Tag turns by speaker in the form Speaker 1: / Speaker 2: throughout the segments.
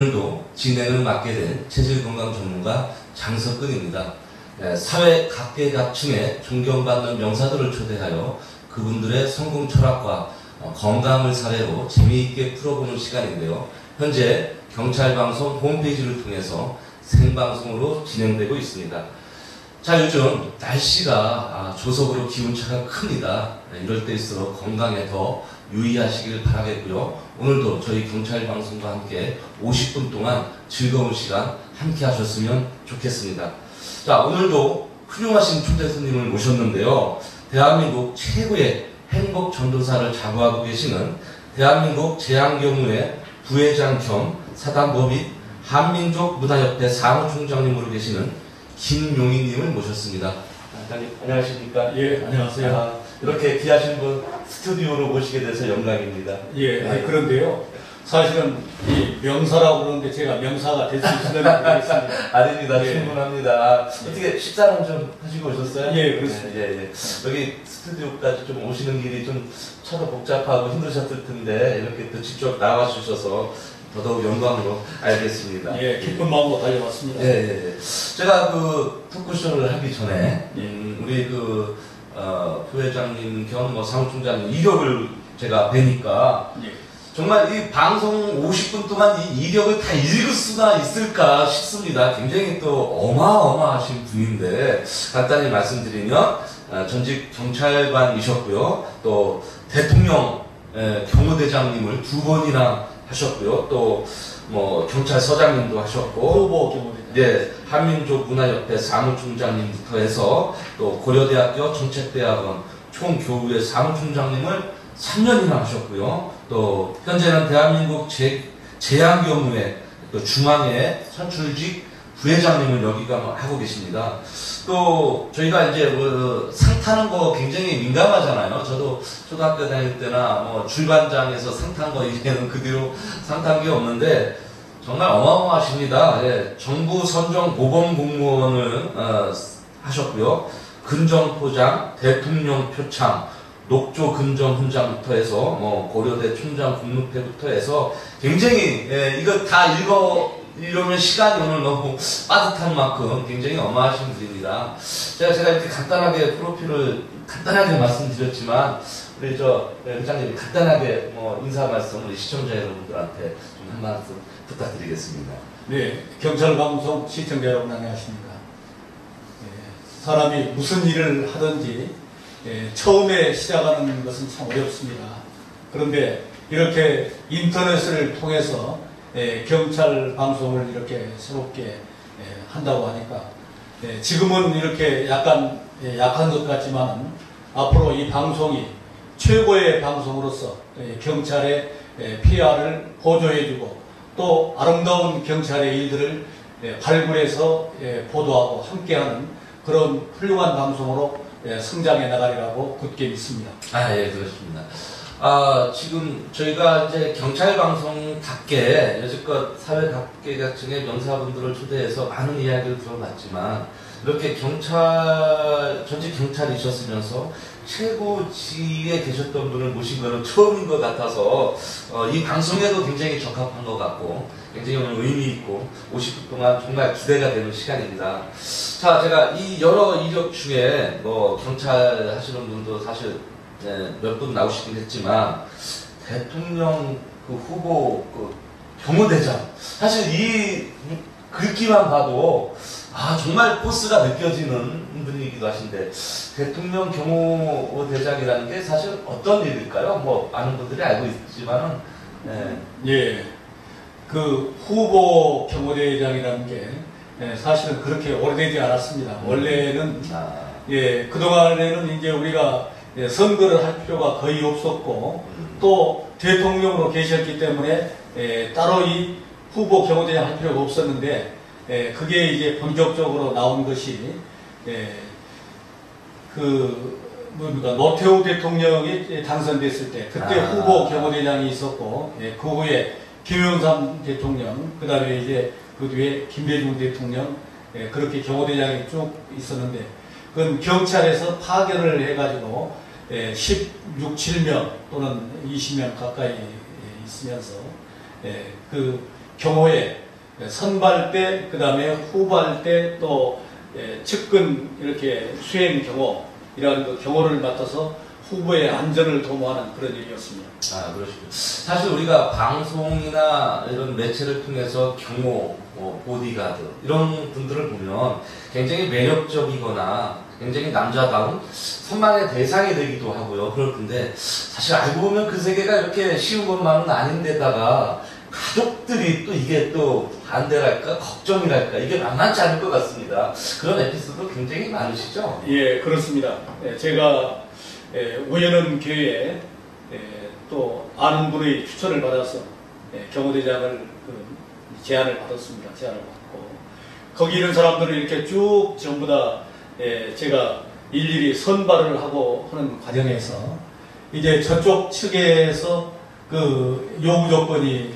Speaker 1: 오늘도 진행을 맡게 된 체질건강 전문가 장석근입니다. 사회 각계각층의 존경받는 명사들을 초대하여 그분들의 성공 철학과 건강을 사례로 재미있게 풀어보는 시간인데요. 현재 경찰방송 홈페이지를 통해서 생방송으로 진행되고 있습니다. 자, 요즘 날씨가 조석으로 기온차가 큽니다. 이럴 때일수록 건강에 더 유의하시길 바라겠고요. 오늘도 저희 경찰방송과 함께 50분 동안 즐거운 시간 함께 하셨으면 좋겠습니다. 자, 오늘도 훌륭하신 초대 손님을 모셨는데요. 대한민국 최고의 행복 전도사를 자부하고 계시는 대한민국 재앙경무회 부회장 겸 사단법 및 한민족문화협회 사무총장님으로 계시는 김용희님을 모셨습니다. 안녕하십니까?
Speaker 2: 예, 안녕하세요.
Speaker 1: 이렇게 귀하신 분 스튜디오로 모시게 돼서 영광입니다.
Speaker 2: 예, 네. 그런데요. 사실은 이 명사라고 그러는데 제가 명사가 될 수 있으면 모르겠습니다.
Speaker 1: 아닙니다.
Speaker 2: 예.
Speaker 1: 충분합니다. 어떻게 식사는 좀 하시고 오셨어요?
Speaker 2: 예, 그렇습니다.
Speaker 1: 예. 여기 스튜디오까지 좀 오시는 길이 좀 차도 복잡하고 힘드셨을 텐데 이렇게 또 직접 나와 주셔서 더더욱 영광으로 알겠습니다.
Speaker 2: 예, 기쁜 마음으로 달려왔습니다.
Speaker 1: 예. 제가 그 토크쇼를 하기 전에 우리 부회장님 겸 사무총장님 이력을 제가 뵈니까 정말 이 방송 50분 동안 이 이력을 다 읽을 수가 있을까 싶습니다. 굉장히 또 어마어마하신 분인데 간단히 말씀드리면 전직 경찰관이셨고요. 또 대통령 경호대장님을 2번이나 하셨고요. 또 뭐 경찰서장님도 하셨고
Speaker 2: 후보 경호대장.
Speaker 1: 네, 한민족문화협회 사무총장님부터 해서 또 고려대학교 정책대학원 총교우회 사무총장님을 3년이나 하셨고요. 또 현재는 대한민국 재앙경무회 또 중앙회 선출직 부회장님을 여기가 하고 계십니다. 또 저희가 이제 상 타는 거 굉장히 민감하잖아요. 저도 초등학교 다닐 때나 뭐 줄반장에서 상 탄 거 이제는 그 뒤로 상 탄 게 없는데 정말 어마어마하십니다. 예, 정부 선정 모범 공무원을 하셨고요. 근정포장, 대통령 표창, 녹조 근정 훈장부터 해서 뭐 고려대 총장 국무패부터 해서 굉장히 이거 다 이러면 시간이 오늘 너무 빠듯한 만큼 굉장히 어마하신 분입니다. 제가 이렇게 간단하게 프로필을 간단하게 말씀드렸지만 우리 회장님이 간단하게 뭐 인사 말씀 우리 시청자 여러분들한테 좀 한 말씀 부탁드리겠습니다.
Speaker 2: 네, 경찰방송 시청자 여러분 안녕하십니까? 사람이 무슨 일을 하든지 처음에 시작하는 것은 참 어렵습니다. 그런데 이렇게 인터넷을 통해서 경찰 방송을 이렇게 새롭게 한다고 하니까 지금은 이렇게 약간 약한 것 같지만 앞으로 이 방송이 최고의 방송으로서 경찰의 PR을 보조해주고 또 아름다운 경찰의 일들을 발굴해서 보도하고 함께하는 그런 훌륭한 방송으로 성장해 나가리라고 굳게 믿습니다.
Speaker 1: 예, 그렇습니다. 지금 저희가 이제 경찰방송답게 여지껏 사회 각계각층의 명사분들을 초대해서 많은 이야기를 들어봤지만 이렇게 전직 경찰이셨으면서 최고지에 계셨던 분을 모신 거는 처음인 것 같아서 이 방송에도 굉장히 적합한 것 같고 굉장히 오늘 의미 있고 50분 동안 정말 기대가 되는 시간입니다. 자, 제가 이 여러 이력 중에 뭐 경찰 하시는 분도 사실 몇 분 나오시긴 했지만 대통령 후보 경호대장 사실 이 글귀만 봐도 정말 포스가 느껴지는 분이기도 하신데 대통령 경호대장이라는 게 사실 어떤 일일까요? 뭐 많은 분들이 알고 있지만은
Speaker 2: 예, 그 후보 경호대장이라는 게 사실은 그렇게 오래되지 않았습니다. 원래는 그동안에는 이제 우리가 선거를 할 필요가 거의 없었고 또 대통령으로 계셨기 때문에 따로 이 후보 경호대장 할 필요가 없었는데 그게 이제 본격적으로 나온 것이 노태우 대통령이 당선됐을 때 그때 후보 경호대장이 있었고 그 후에 김영삼 대통령 그 다음에 이제 그 뒤에 김대중 대통령 그렇게 경호대장이 쭉 있었는데 그건 경찰에서 파견을 해가지고 16, 7명 또는 20명 가까이 있으면서 그 경호에 선발 때, 그 다음에 후발 때, 또 측근 이렇게 수행 경호, 이런 그 경호를 맡아서 후보의 안전을 도모하는 그런 일이었습니다.
Speaker 1: 아, 그러시군요. 사실 우리가 방송이나 이런 매체를 통해서 경호, 보디가드 이런 분들을 보면 굉장히 매력적이거나 굉장히 남자다운 선망의 대상이 되기도 하고요. 그럴 텐데 사실 알고 보면 그 세계가 이렇게 쉬운 것만은 아닌데다가 가족들이 또 이게 또 반대랄까 걱정이랄까 이게 만만치 않을 것 같습니다. 그런 에피소드 굉장히 많으시죠?
Speaker 2: 예, 그렇습니다. 제가 우연한 기회에 또 아는 분의 추천을 받아서 경호대장을 제안을 받았습니다. 제안을 받고 거기 있는 사람들을 이렇게 쭉 전부 다 제가 일일이 선발을 하고 하는 과정에서 이제 저쪽 측에서 그 요구 조건이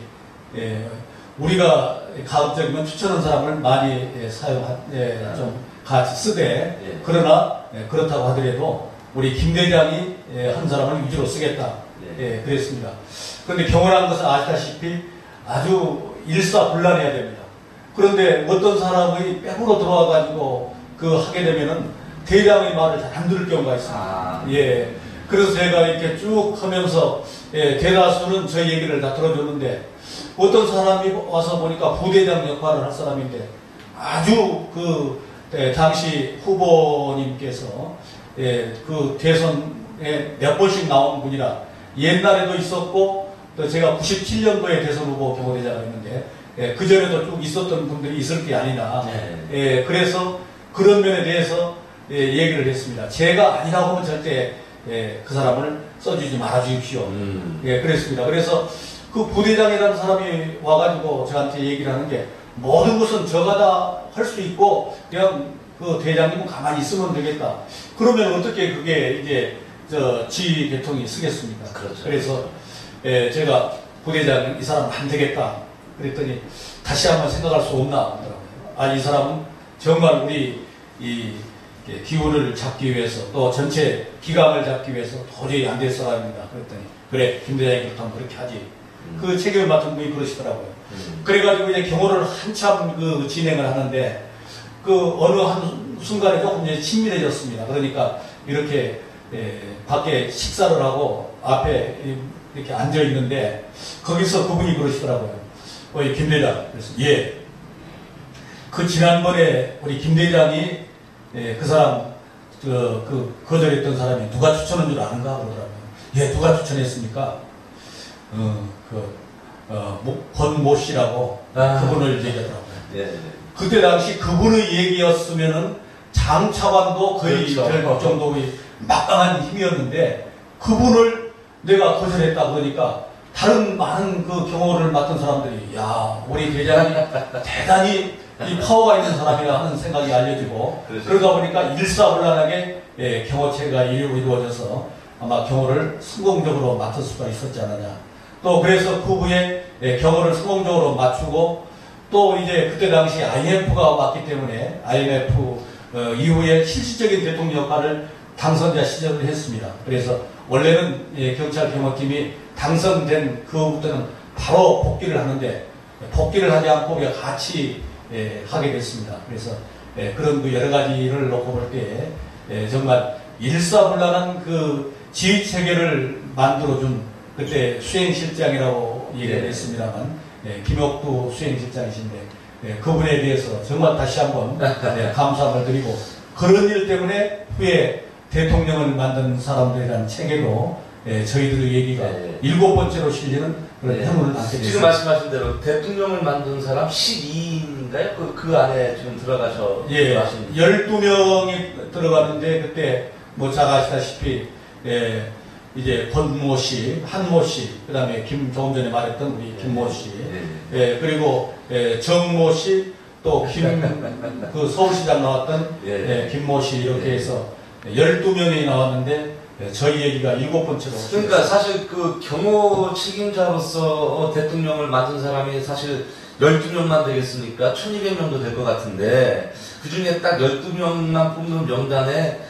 Speaker 2: 우리가 가급적이면 추천한 사람을 많이 좀 같이 쓰되 그러나 그렇다고 하더라도 우리 김 대장이 한 사람을 위주로 쓰겠다. 그랬습니다. 그런데 경호라는 것은 아시다시피 아주 일사불란해야 됩니다. 그런데 어떤 사람이 백으로 들어와가지고 하게 되면은 대장의 말을 잘 안 들을 경우가 있습니다. 그래서 제가 이렇게 쭉 하면서 대다수는 저희 얘기를 다 들어줬는데 어떤 사람이 와서 보니까 부대장 역할을 할 사람인데 아주 당시 후보님께서 그 대선에 몇 번씩 나온 분이라 옛날에도 있었고 또 제가 97년도에 대선 후보 경호대장을 했는데 그전에도 쭉 있었던 분들이 있을 게 아니라 그래서 그런 면에 대해서 얘기를 했습니다. 제가 아니라고 하면 절대 그 사람을 써주지 말아주십시오. 그랬습니다. 그래서 그 부대장이라는 사람이 와가지고 저한테 얘기를 하는 게 모든 것은 저가 다 할 수 있고 그냥 그 대장님은 가만히 있으면 되겠다. 그러면 어떻게 그게 이제 지휘 계통이 쓰겠습니까?
Speaker 1: 그렇죠.
Speaker 2: 그래서 제가 부대장 이 사람 안 되겠다. 그랬더니 다시 한번 생각할 수 없나 하더라고요. 이 사람은 정말 우리 이 기운을 잡기 위해서 또 전체 기강을 잡기 위해서 도저히 안 될 사람입니다. 그랬더니 그래 김 대장이 그렇다면 그렇게 하지. 그 책임을 맡은 분이 그러시더라고요. 그래가지고 이제 경호를 한참 진행을 하는데 어느 한 순간에 조금 이제 친밀해졌습니다. 그러니까 이렇게 밖에 식사를 하고 앞에 이렇게 앉아 있는데 거기서 그분이 그러시더라고요. 김 대장. 그래서 그 지난번에 우리 김 대장이 그 사람 거절했던 사람이 누가 추천한 줄 아는가 그러더라고요. 누가 추천했습니까? 권모 씨라고 그분을 얘기하더라고요. 그때 당시 그분의 얘기였으면은 장차관도 거의
Speaker 1: 그렇죠.
Speaker 2: 될 정도의 막강한 힘이었는데 그분을 내가 거절했다 그러니까 다른 많은 경호를 맡은 사람들이 우리 대장이 대단히 이 파워가 있는 사람이라 하는 생각이 알려지고 그러다 보니까 일사불란하게 경호체가 이루어져서 아마 경호를 성공적으로 맡을 수가 있었지 않느냐. 또 그래서 그 후에 경호를 성공적으로 맞추고 또 이제 그때 당시 IMF가 왔기 때문에 IMF 이후에 실질적인 대통령 역할을 당선자 시절을 했습니다. 그래서 원래는 경찰 경호팀이 당선된 그후부터는 바로 복귀를 하는데 복귀를 하지 않고 우리가 같이 하게 됐습니다. 그래서 그런 여러 가지를 놓고 볼 때 정말 일사불란한 지휘 체계를 만들어준 그때 수행실장이라고 얘기를 했습니다만 김옥두 수행실장이신데 그분에 대해서 정말 다시 한번 감사함을 드리고 그런 일 때문에 후에 대통령을 만든 사람들이라는 책에도 저희들의 얘기가 7번째로 실리는 그런 행운을 남게 됐습니다.
Speaker 1: 지금 말씀하신 대로 대통령을 만든 사람 12인가요? 그 안에 지금 들어가셔.
Speaker 2: 12명이 들어가는데 그때 잘 아시다시피 이제 권모 씨, 한모 씨, 그 다음에 조금 전에 말했던 우리 김모 씨, 그리고 정모 씨, 또 서울시장 나왔던 김모 씨 이렇게 해서 12명이 나왔는데 저희 얘기가 7번째로.
Speaker 1: 그러니까 사실 경호 책임자로서 대통령을 맡은 사람이 사실 12명만 되겠습니까? 1200명도 될 것 같은데 그 중에 딱 12명만 뽑는 명단에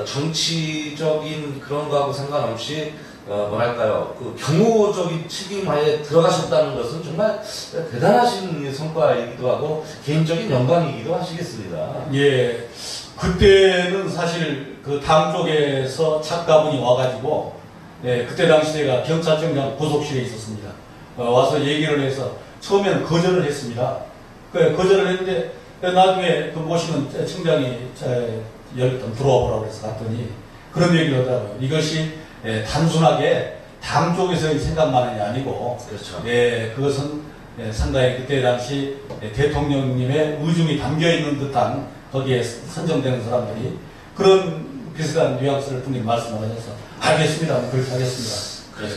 Speaker 1: 정치적인 그런 거하고 상관없이 뭐랄까요, 그 경호적인 책임하에 들어가셨다는 것은 정말 대단하신 성과이기도 하고 개인적인 영광이기도 하시겠습니다.
Speaker 2: 예, 그때는 사실 그 당 쪽에서 착가분이 와가지고, 예, 그때 당시 제가 경찰청장 보석실에 있었습니다. 와서 얘기를 해서 처음에는 거절을 했습니다. 거절을 했는데 나중에 그 모시는 청장이 열렸던 들어와 보라고 해서 갔더니 그런 얘기를 하더라고요. 이것이 단순하게 당 쪽에서의 생각만이 아니고,
Speaker 1: 그렇죠.
Speaker 2: 예, 그것은 상당히 그때 당시 대통령님의 의중이 담겨 있는 듯한 거기에 선정되는 사람들이 그런 비슷한 뉘앙스를 분명히 말씀을 하셔서 알겠습니다. 그렇게 하겠습니다.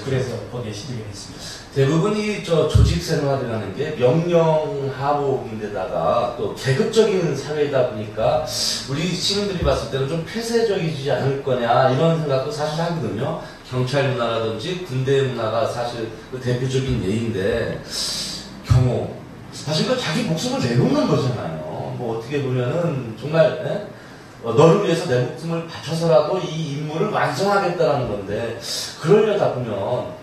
Speaker 2: 그래서 거기에 시작이 됐습니다.
Speaker 1: 대부분이 조직 생활이라는 게 명령하복인데다가 또 계급적인 사회이다 보니까 우리 시민들이 봤을 때는 좀 폐쇄적이지 않을 거냐 이런 생각도 사실 하거든요. 경찰 문화라든지 군대 문화가 사실 그 대표적인 예인데 경호 사실 그 자기 목숨을 내놓는 거잖아요. 뭐 어떻게 보면은 정말 너를 위해서 내 목숨을 바쳐서라도 이 임무를 완성하겠다라는 건데 그러려다 보면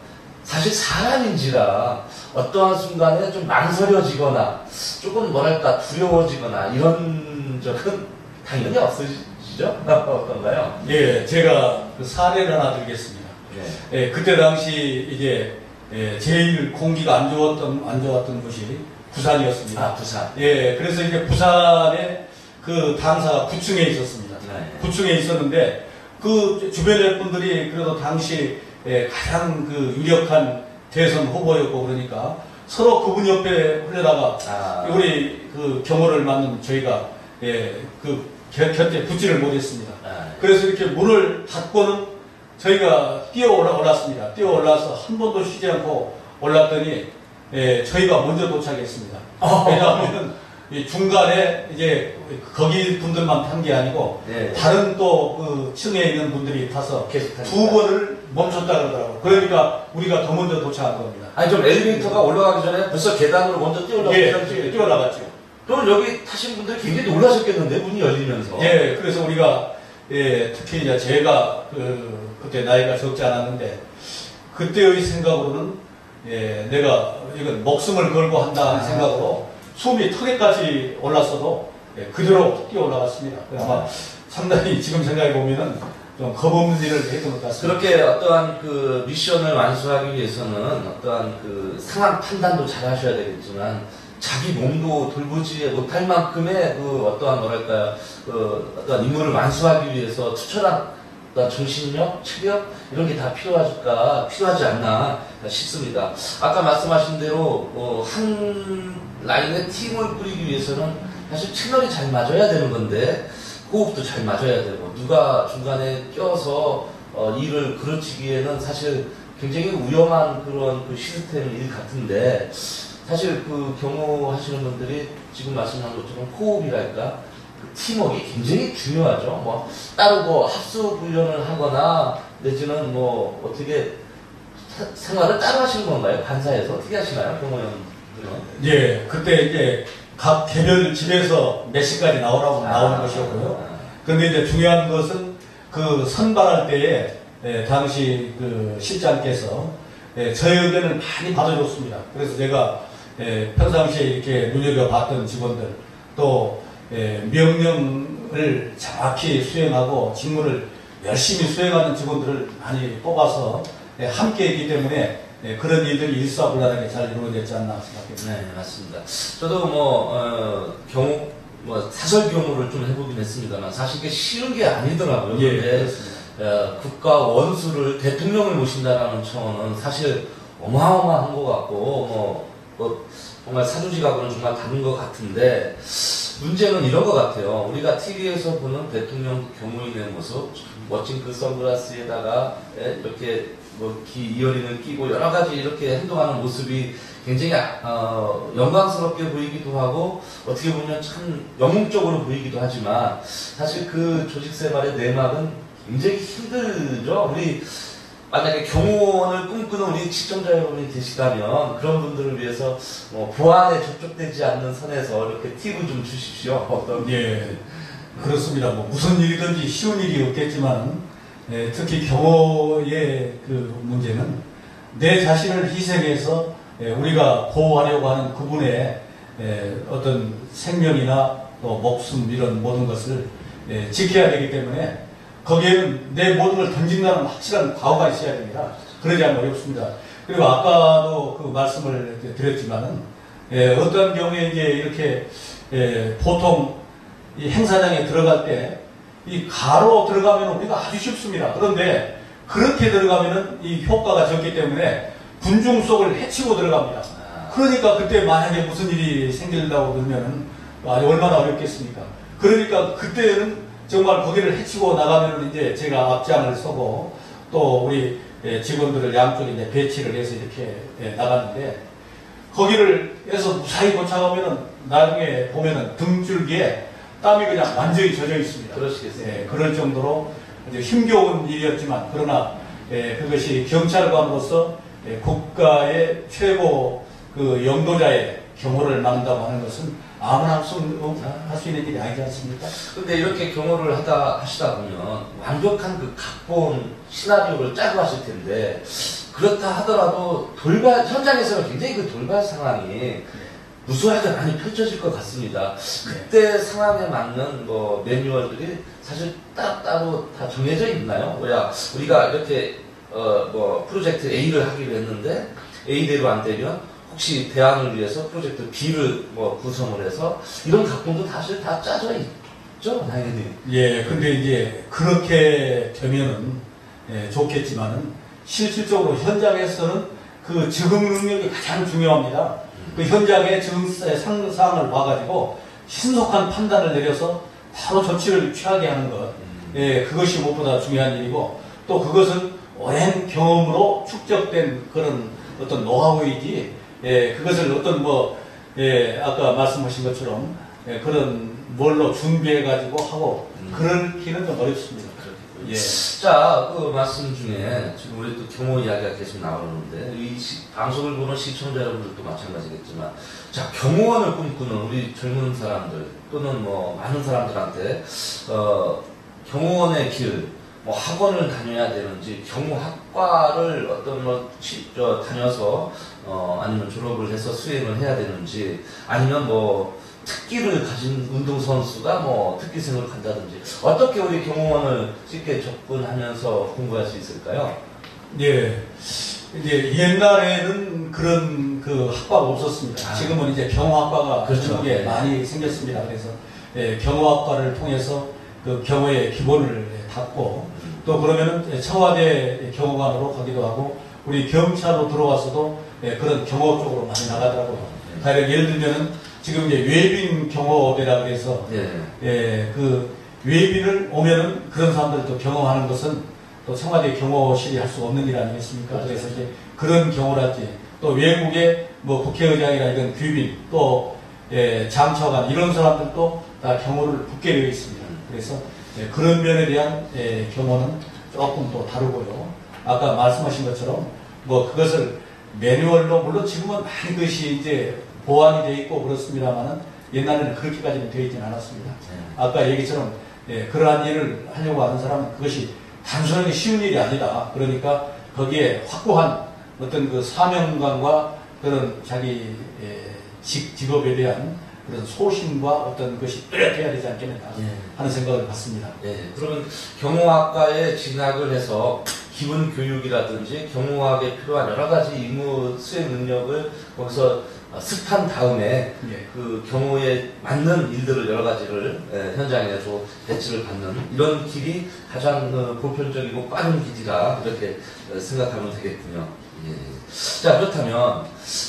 Speaker 1: 사실 사람인지라 어떠한 순간에 좀 망설여지거나 조금 뭐랄까 두려워지거나 이런 적은 당연히 없으시죠? 어떤가요?
Speaker 2: 예, 제가 그 사례를 하나 드리겠습니다.
Speaker 1: 예.
Speaker 2: 예, 그때 당시 이제 제일 공기가 안 좋았던 곳이 부산이었습니다.
Speaker 1: 아, 부산.
Speaker 2: 예, 그래서 이제 부산에 그 당사가 9층에 있었습니다.
Speaker 1: 네.
Speaker 2: 9층에 있었는데 그 주변의 분들이 그래도 당시 가장 그 유력한 대선 후보였고 그러니까 서로 그분 옆에 흘려다가 우리 그 경호를 맡는 저희가 그 곁에 붙지를 못했습니다. 그래서 이렇게 문을 닫고는 저희가 뛰어 올랐습니다. 뛰어 올라서 한 번도 쉬지 않고 올랐더니 저희가 먼저 도착했습니다. 왜냐하면 이 중간에 이제 거기 분들만 탄 게 아니고
Speaker 1: 네.
Speaker 2: 다른 또 그 층에 있는 분들이 타서
Speaker 1: 계속
Speaker 2: 두 번을 멈췄다 그러더라고요. 그러니까 우리가 더 먼저 도착한 겁니다.
Speaker 1: 아니 좀 엘리베이터가 올라가기 전에 벌써 계단으로 먼저
Speaker 2: 뛰어나갔죠.
Speaker 1: 그럼 여기 타신 분들이 굉장히 놀라셨겠는데 문이 열리면서.
Speaker 2: 예, 그래서 우리가 특히 이제 제가 그때 나이가 적지 않았는데 그때의 생각으로는 내가 이건 목숨을 걸고 한다는 생각으로 숨이 턱에까지 올랐어도 그대로 뛰어 올라갔습니다. 아마 상당히 지금 생각해 보면은 좀 겁없는 일을 했던 것 같습니다.
Speaker 1: 그렇게 어떠한 그 미션을 완수하기 위해서는 어떠한 그 상황 판단도 잘 하셔야 되겠지만 자기 몸도 돌보지 못할 만큼의 그 어떠한 뭐랄까요 그 어떠한 임무를 완수하기 위해서 투철한 어떤 정신력, 체력 이런 게 다 필요하지 않나 싶습니다. 아까 말씀하신 대로 한 라인에 팀을 꾸리기 위해서는 사실 채널이 잘 맞아야 되는 건데 호흡도 잘 맞아야 되고 누가 중간에 껴서 일을 그르치기에는 사실 굉장히 위험한 그런 그 시스템 일 같은데 사실 그 경호하시는 분들이 지금 말씀한 것처럼 호흡이랄까 그 팀워크가 굉장히 중요하죠. 뭐 따로 뭐 합수 훈련을 하거나 내지는 뭐 어떻게 생활을 따로 하시는 건가요? 관사에서 어떻게 하시나요? 경호원들은?
Speaker 2: 예, 그때 이제 각 개별 집에서 몇 시까지 나오라고 나오는 것이었고요. 그런데 이제 중요한 것은 그 선발할 때에 당시 그 실장께서 저희 의견을 많이 받아줬습니다. 그래서 제가 평상시에 이렇게 눈여겨봤던 직원들 또 명령을 정확히 수행하고 직무를 열심히 수행하는 직원들을 많이 뽑아서 함께 했기 때문에 그런 일들이 일사불란하게 잘 이루어졌지 않나 생각합니다.
Speaker 1: 네, 맞습니다. 저도 사설 경우를 좀 해보긴 했습니다만 사실 그게 쉬운 게 아니더라고요.
Speaker 2: 예,
Speaker 1: 근데 국가 원수를 대통령을 모신다라는 청원은 사실 어마어마한 것 같고 정말 사조직하고는 정말 다른 것 같은데 문제는 이런 것 같아요. 우리가 TV에서 보는 대통령 경호인의 모습, 멋진 그 선글라스에다가 이렇게 이어링을 끼고 여러 가지 이렇게 행동하는 모습이 굉장히 영광스럽게 보이기도 하고 어떻게 보면 참 영웅적으로 보이기도 하지만 사실 그 조직 생활의 내막은 굉장히 힘들죠. 우리 만약에 경호원을 꿈꾸는 우리 시청자 여러분이 계시다면 그런 분들을 위해서 보안에 접촉되지 않는 선에서 이렇게 팁을 좀 주십시오.
Speaker 2: 예, 그렇습니다. 무슨 일이든지 쉬운 일이 없겠지만 특히 경호의 그 문제는 내 자신을 희생해서 우리가 보호하려고 하는 그분의 어떤 생명이나 또 목숨 이런 모든 것을 지켜야 되기 때문에 거기에는 내 모든 걸 던진다는 확실한 각오가 있어야 됩니다. 그러지 않으면 어렵습니다. 그리고 아까도 그 말씀을 드렸지만은 어떤 경우에 이제 이렇게 보통 이 행사장에 들어갈 때 이 가로 들어가면 우리가 아주 쉽습니다. 그런데 그렇게 들어가면은 이 효과가 적기 때문에 군중 속을 헤치고 들어갑니다. 그러니까 그때 만약에 무슨 일이 생긴다고 그러면은 얼마나 어렵겠습니까? 그러니까 그때는 정말 거기를 헤치고 나가면은 이제 제가 앞장을 서고 또 우리 직원들을 양쪽에 이제 배치를 해서 이렇게 나갔는데 거기를 해서 무사히 도착하면은 나중에 보면은 등줄기에 땀이 그냥 완전히 젖어 있습니다.
Speaker 1: 그러시겠어요.
Speaker 2: 그럴 정도로 아주 힘겨운 일이었지만 그러나 그것이 경찰관으로서 국가의 최고 그 영도자의 경호를 맡는다고 하는 것은 아무나 할 수 있는 일이 아니지 않습니까?
Speaker 1: 근데 이렇게 경호를 하시다 보면 완벽한 그 각본 시나리오를 짜고 하실 텐데 그렇다 하더라도 현장에서는 굉장히 그 돌발 상황이 무수하게 많이 펼쳐질 것 같습니다. 그때 상황에 맞는 뭐 매뉴얼들이 사실 따로 다 정해져 있나요? 우리가 이렇게 뭐 프로젝트 A를 하기로 했는데 A대로 안 되면 혹시 대안을 위해서 프로젝트 B를 뭐 구성을 해서 이런 각본도 사실 다 짜져 있죠, 당연히.
Speaker 2: 예, 근데 이제 그렇게 되면은 좋겠지만은 실질적으로 현장에서는 그 적응 능력이 가장 중요합니다. 그 현장의 상황을 봐가지고 신속한 판단을 내려서 바로 조치를 취하게 하는 것, 그것이 무엇보다 중요한 일이고 또 그것은 오랜 경험으로 축적된 그런 어떤 노하우이지, 그것을 어떤 아까 말씀하신 것처럼 그런 뭘로 준비해가지고 하고 그렇기는 좀 어렵습니다. 예.
Speaker 1: 자, 그 말씀 중에 지금 우리 또 경호 이야기가 계속 나오는데 이 방송을 보는 시청자 여러분들도 마찬가지겠지만, 자, 경호원을 꿈꾸는 우리 젊은 사람들 또는 뭐 많은 사람들한테 경호원의 길, 뭐 학원을 다녀야 되는지, 경호학과를 다녀서 아니면 졸업을 해서 수행을 해야 되는지, 아니면 뭐 특기를 가진 운동선수가 뭐 특기생을 간다든지 어떻게 우리 경호원을 쉽게 접근하면서 공부할 수 있을까요?
Speaker 2: 예. 이제 옛날에는 그런 그 학과가 없었습니다. 지금은 이제 경호학과가
Speaker 1: 그렇죠.
Speaker 2: 전국에 많이 생겼습니다. 그래서 경호학과를 통해서 그 경호의 기본을 닦고 또 그러면은 청와대 경호관으로 가기도 하고 우리 경찰로 들어와서도 그런 경호 쪽으로 많이 나가더라고요. 예를 들면은 지금 이제 외빈 경호대라 그래서 그 외빈을 오면은 그런 사람들을 또 경호하는 것은 또 청와대 경호실이 할 수 없는 일 아니겠습니까? 그래서 이제 그런 경호랄지 또 외국의 뭐 국회의장이나 이런 귀빈 또 장차관 이런 사람들도 다 경호를 붙게 되어 있습니다. 그래서 그런 면에 대한 경호는 조금 또 다르고요. 아까 말씀하신 것처럼 뭐 그것을 매뉴얼로 물론 지금은 많은 것이 이제 보완이 되어 있고 그렇습니다만은 옛날에는 그렇게까지는 되어 있지는 않았습니다. 아까 얘기처럼 그러한 일을 하려고 하는 사람은 그것이 단순하게 쉬운 일이 아니다. 그러니까 거기에 확고한 어떤 그 사명감과 그런 자기 직업에 대한 그런 소신과 어떤 것이 뚜렷해야 되지 않겠는가 하는 생각을 갖습니다.
Speaker 1: 그러면 경호학과에 진학을 해서 기본 교육이라든지 경호학에 필요한 여러 가지 임무 수행 능력을 거기서 습한 다음에 그 경호에 맞는 일들을 여러 가지를 현장에서 배치를 받는 이런 길이 가장 보편적이고 빠른 길이라 그렇게 생각하면 되겠군요. 자, 그렇다면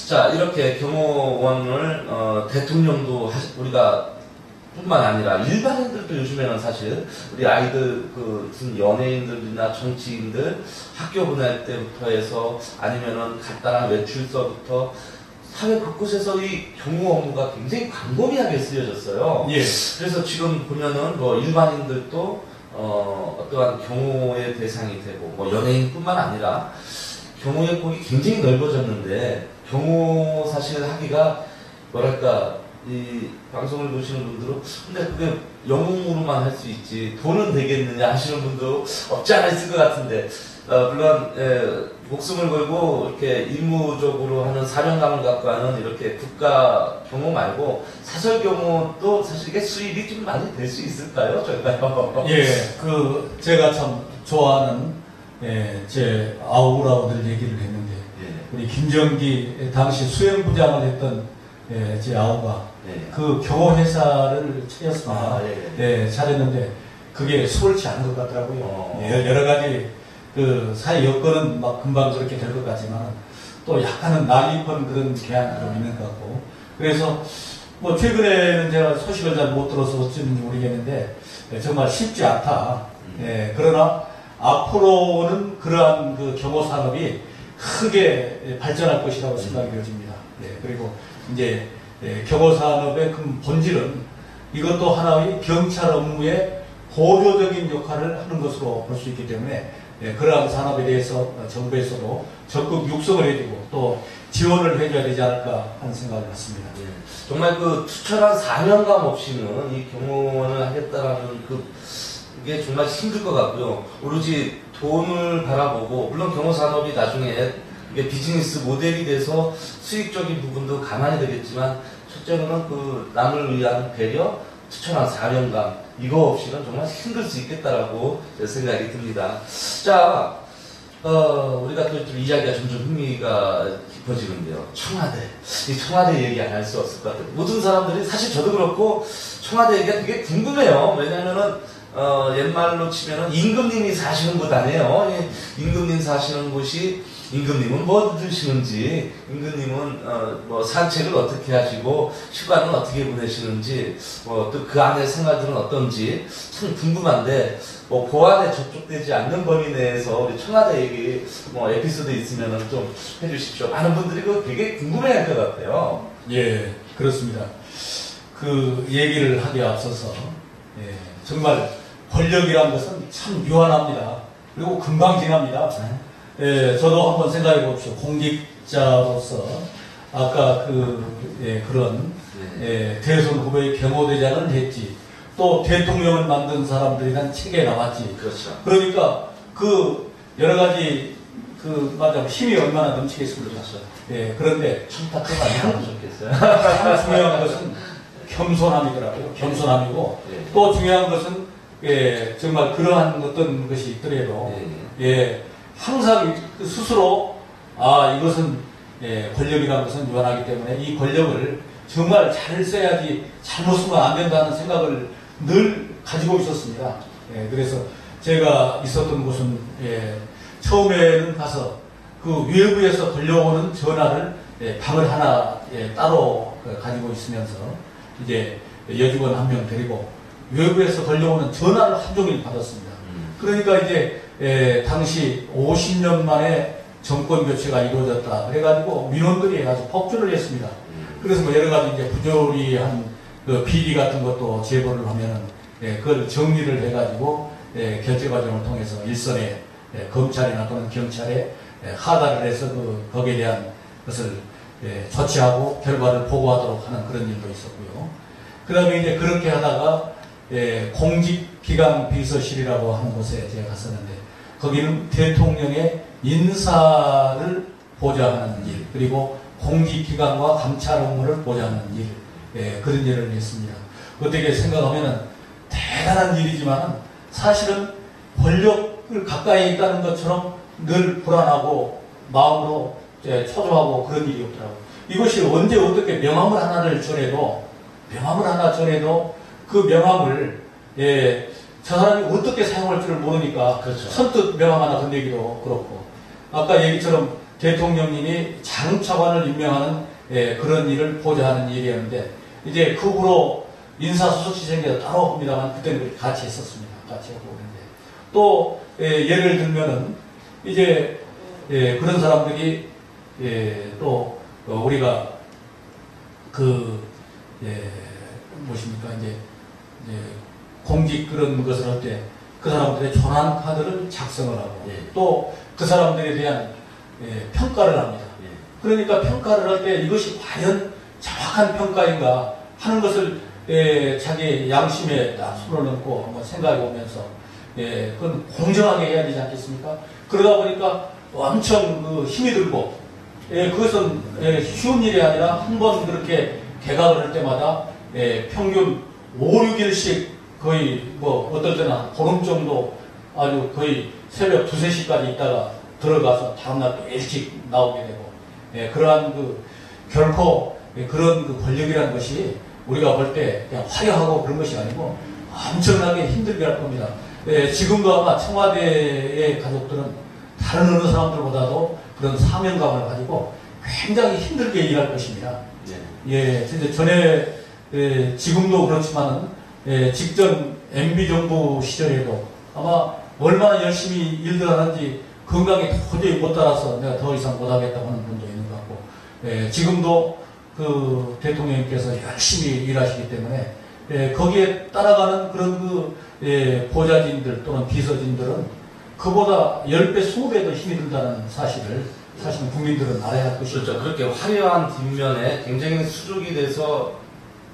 Speaker 1: 자, 이렇게 경호원을 대통령도 우리가 뿐만 아니라 일반인들도 요즘에는 사실 우리 아이들 무슨 연예인들이나 정치인들 학교 보낼 때부터 해서 아니면은 간단한 외출서부터 사회 곳곳에서 이 경호 업무가 굉장히 광범위하게 쓰여졌어요. 그래서 지금 보면은 뭐 일반인들도 어떠한 경호의 대상이 되고 뭐 연예인뿐만 아니라 경호의 폭이 굉장히 넓어졌는데 경호 사실 하기가 뭐랄까 이 방송을 보시는 분들은 근데 그게 영웅으로만 할 수 있지 돈은 되겠느냐 하시는 분도 없지 않아 있을 것 같은데 물론 목숨을 걸고 이렇게 임무적으로 하는 사명감을 갖고 하는 이렇게 국가 경호 말고 사설 경호도 사실 이게 수입이 좀 많이 될 수 있을까요? 저희가요?
Speaker 2: 예, 제가 참 좋아하는 제 아우라고 늘 얘기를 했는데 우리 김정기 당시 수행부장을 했던 제 아우가 그 경호회사를 차렸습니다. 차렸는데 그게 수월치 않은 것 같더라고요. 여러 가지 사회 여건은 막 금방 그렇게 될 것 같지만 또 약간은 난입한 그런 경향이 좀 있는 것 같고 그래서 뭐 최근에는 제가 소식을 잘 못 들어서 어찌는지 모르겠는데 정말 쉽지 않다. 그러나 앞으로는 그러한 그 경호 산업이 크게 발전할 것이라고 생각이 되어집니다. 그리고 이제 경호 산업의 그 본질은 이것도 하나의 경찰 업무의 보조적인 역할을 하는 것으로 볼 수 있기 때문에 그러한 산업에 대해서 정부에서도 적극 육성을 해주고 또 지원을 해줘야 되지 않을까 하는 생각을 갖습니다.
Speaker 1: 정말 그 투철한 사명감 없이는 이 경호원을 하겠다라는 그게 정말 힘들 것 같고요. 오로지 돈을 바라보고 물론 경호 산업이 나중에 이게 비즈니스 모델이 돼서 수익적인 부분도 감안이 되겠지만 첫째로는 그 남을 위한 배려, 투철한 사명감 이거 없이는 정말 힘들 수 있겠다라고 생각이 듭니다. 자, 우리가 또 좀 이야기가 점점 흥미가 깊어지는데요. 청와대. 이 청와대 얘기 안 할 수 없을 것 같아요. 모든 사람들이 사실 저도 그렇고 청와대 얘기가 되게 궁금해요. 왜냐면은 옛말로 치면은 임금님이 사시는 곳 아니에요. 임금님 사시는 곳이 임금님은 뭐 드시는지, 임금님은 뭐 산책을 어떻게 하시고 휴가는 어떻게 보내시는지, 또 그 안의 생활들은 어떤지 참 궁금한데 뭐 보안에 접촉되지 않는 범위 내에서 우리 청와대 얘기 뭐 에피소드 있으면은 좀 해주십시오. 많은 분들이 그거 되게 궁금해할 것 같아요.
Speaker 2: 예, 그렇습니다. 그 얘기를 하기에 앞서서 정말 권력이란 것은 참 유한합니다. 그리고 금방 지납니다. 저도 한번 생각해 봅시오. 공직자로서 아까 그런 대선 후보의 경호대장을 했지. 또 대통령을 만든 사람들이란 책에 나왔지.
Speaker 1: 그렇죠.
Speaker 2: 그러니까 여러 가지 맞아 힘이 얼마나 넘치겠습니까?
Speaker 1: 그렇죠.
Speaker 2: 그런데
Speaker 1: 청탁도 많이 하셨겠어요.
Speaker 2: 가장 중요한 것은 겸손함이더라고요. 겸손함이고 또 중요한 것은 정말 그러한 어떤 것이 있더라도 항상 스스로 이것은 권력이라는 것은 유한하기 때문에 이 권력을 정말 잘 써야지 잘못 쓰면 안 된다는 생각을 늘 가지고 있었습니다. 그래서 제가 있었던 곳은 처음에는 가서 그 외부에서 걸려오는 전화를 방을 하나 따로 가지고 있으면서 이제 여직원 한 명 데리고 외부에서 걸려오는 전화를 하루 종일 받았습니다. 그러니까 이제 당시 50년 만에 정권 교체가 이루어졌다. 그래가지고 민원들이 아주 폭주를 했습니다. 그래서 뭐 여러 가지 이제 부조리한 그 비리 같은 것도 제보를 하면은 그걸 정리를 해가지고 결제 과정을 통해서 일선에 검찰이나 또는 경찰에 하달을 해서 거기에 대한 것을 조치하고 결과를 보고하도록 하는 그런 일도 있었고요. 그 다음에 이제 그렇게 하다가 공직기강 비서실이라고 하는 곳에 제가 갔었는데 거기는 대통령의 인사를 보좌하는 일 그리고 공직기관과 감찰 업무를 보좌하는 일 그런 일을 했습니다. 어떻게 생각하면 대단한 일이지만 사실은 권력을 가까이 있다는 것처럼 늘 불안하고 마음으로 초조하고 그런 일이 없더라고요. 이것이 언제 어떻게 명함을 하나 전해도 그 명함을 저 사람이 어떻게 사용할 줄을 모르니까
Speaker 1: 그렇죠.
Speaker 2: 선뜻 명함 하나 건네기도 그렇고 아까 얘기처럼 대통령님이 장차관을 임명하는 그런 일을 보좌하는 일이었는데 이제 그 후로 인사수석실생에서 따로 합니다만 그때는 같이 했었습니다. 같이 하고 그랬는데 또 예를 들면은 이제 그런 사람들이 또 우리가 무엇입니까 이제 공직 그런 것을 할 때 그 사람들의 전환 카드를 작성을 하고 또 그 사람들에 대한 평가를 합니다. 그러니까 평가를 할 때 이것이 과연 정확한 평가인가 하는 것을 자기 양심에 딱 손을 얹고 한번 생각해 보면서 그건 공정하게 해야 되지 않겠습니까? 그러다 보니까 엄청 그 힘이 들고 그것은 쉬운 일이 아니라 한 번 그렇게 개각을 할 때마다 평균 5, 6일씩 거의 뭐 어떨 때는 한 보름 정도 아주 거의 새벽 2, 3시까지 있다가 들어가서 다음날 또 일찍 나오게 되고 그러한 그 결코 그런 그 권력이라는 것이 우리가 볼 때 그냥 화려하고 그런 것이 아니고 엄청나게 힘들게 할 겁니다. 지금도 아마 청와대의 가족들은 다른 어느 사람들보다도 그런 사명감을 가지고 굉장히 힘들게 일할 것입니다. 진짜 전에 지금도 그렇지만은 직전 MB 정부 시절에도 아마 얼마나 열심히 일들 하는지 건강이 도저히 못 따라서 내가 더 이상 못하겠다고 하는 분도 있는 것 같고 지금도 그 대통령님께서 열심히 일하시기 때문에 거기에 따라가는 그런 그 보좌진들 또는 비서진들은 그보다 10배, 20배 더 힘이 든다는 사실을 사실 국민들은 알아야 할 것이죠.
Speaker 1: 그렇죠. 그렇게 화려한 뒷면에 굉장히 수족이 돼서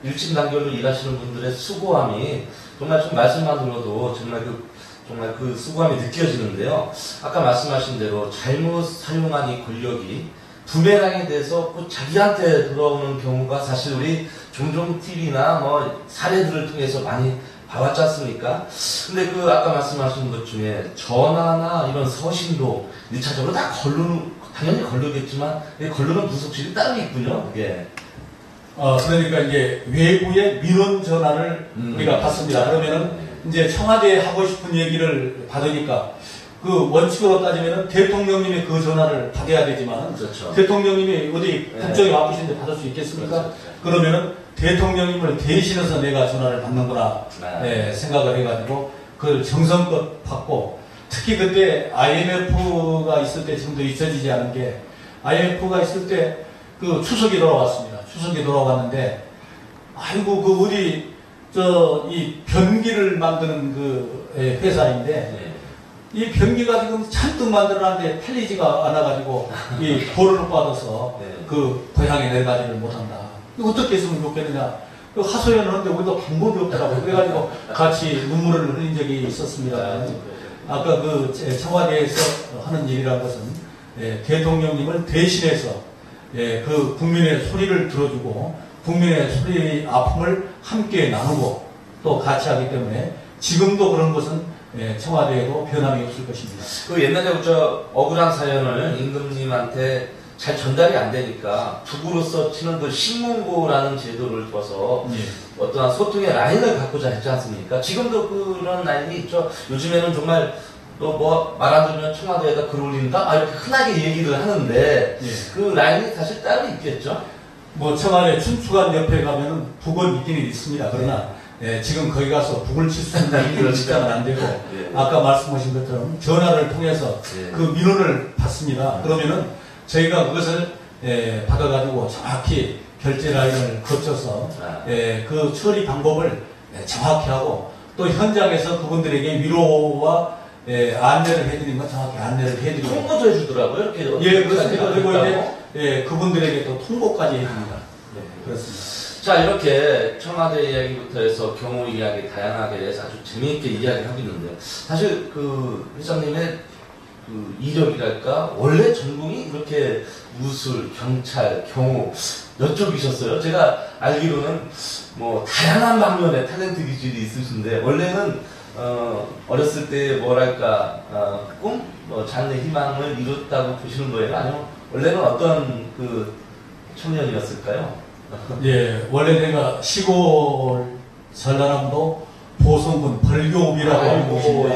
Speaker 1: 일진단결로 일하시는 분들의 수고함이 정말 좀 말씀만 들어도 정말 그 수고함이 느껴지는데요. 아까 말씀하신 대로 잘못 사용한 이 권력이 부메랑이 돼서 꼭 자기한테 돌아오는 경우가 사실 우리 종종 TV나 뭐 사례들을 통해서 많이 봐왔지 않습니까? 근데 그 아까 말씀하신 것 중에 전화나 이런 서신도 1차적으로 다 당연히 걸르겠지만 걸르는 부속실이 따로 있군요. 그게.
Speaker 2: 그러니까 이제 외부의 민원 전화를 우리가 받습니다. 그러면은 이제 청와대에 하고 싶은 얘기를 받으니까 그 원칙으로 따지면은 대통령님이 그 전화를 받아야 되지만
Speaker 1: 그렇죠.
Speaker 2: 대통령님이 어디 국정에 바쁘신데 받을 수 있겠습니까?
Speaker 1: 그렇죠.
Speaker 2: 그러면은 대통령님을 대신해서 내가 전화를 받는구나 생각을 해가지고 그걸 정성껏 받고 특히 그때 IMF가 있을 때 지금도 잊혀지지 않은 게 IMF가 있을 때 그 추석이 돌아왔습니다. 추석이 돌아왔는데 아이고 그 어디 이 변기를 만드는 그 회사인데 이 변기가 지금 잔뜩 만들어놨는데 팔리지가 않아가지고 이 보를 받아서 그 고향에 내가지를 못한다. 이거 어떻게 했으면 좋겠느냐. 하소연을 하는데 우리가 방법이 없더라고요. 그래가지고 같이 눈물을 흘린 적이 있었습니다. 아까 그 청와대에서 하는 일이라는 것은 대통령님을 대신해서 그 국민의 소리를 들어주고 국민의 소리 아픔을 함께 나누고 또 같이 하기 때문에 지금도 그런 것은 청와대에도 변함이 없을 것입니다.
Speaker 1: 그 옛날에 억울한 사연을 임금님한테 잘 전달이 안 되니까 북으로서 치는 그 신문고라는 제도를 둬서 어떠한 소통의 라인을 갖고자 했지 않습니까? 지금도 그런 라인이 있죠. 요즘에는 정말 또 뭐 말 안 들으면 청와대에다 글 올린다? 이렇게 흔하게 얘기를 하는데 그 라인이 사실 따로 있겠죠?
Speaker 2: 뭐 청와대 춘추관 옆에 가면은 북은 있기는 있습니다. 그러나 지금 거기 가서 북을 칠 수 있는 일을 진짜는 안 되고 아까 말씀하신 것처럼 전화를 통해서 그 민원을 받습니다. 그러면은 저희가 그것을 받아가지고 정확히 결제 라인을 거쳐서 그 처리 방법을 정확히 하고 또 현장에서 그분들에게 위로와 안내를 해드리는 건 정확히 안내를 해드리고
Speaker 1: 통보도 해주더라고요. 이렇게
Speaker 2: 그렇습니다. 그리고 이제 그분들에게 또 통보까지 해줍니다. 그렇습니다.
Speaker 1: 자, 이렇게 청와대 이야기부터 해서 경호 이야기 다양하게 해서 아주 재미있게 이야기하고 있는데요. 사실 그 회장님의 그 이력이랄까 원래 전공이 그렇게 무술, 경찰, 경호 여쪽이셨어요. 제가 알기로는 뭐 다양한 방면의 탤런트 기질이 있으신데 원래는 어렸을 때 뭐랄까 꿈, 장래 희망을 이뤘다고 보시는 거예요? 아니면 원래는 어떤 그 청년이었을까요?
Speaker 2: 원래 내가 시골 전라남도 보성군 벌교읍이라고 알고 계십니다.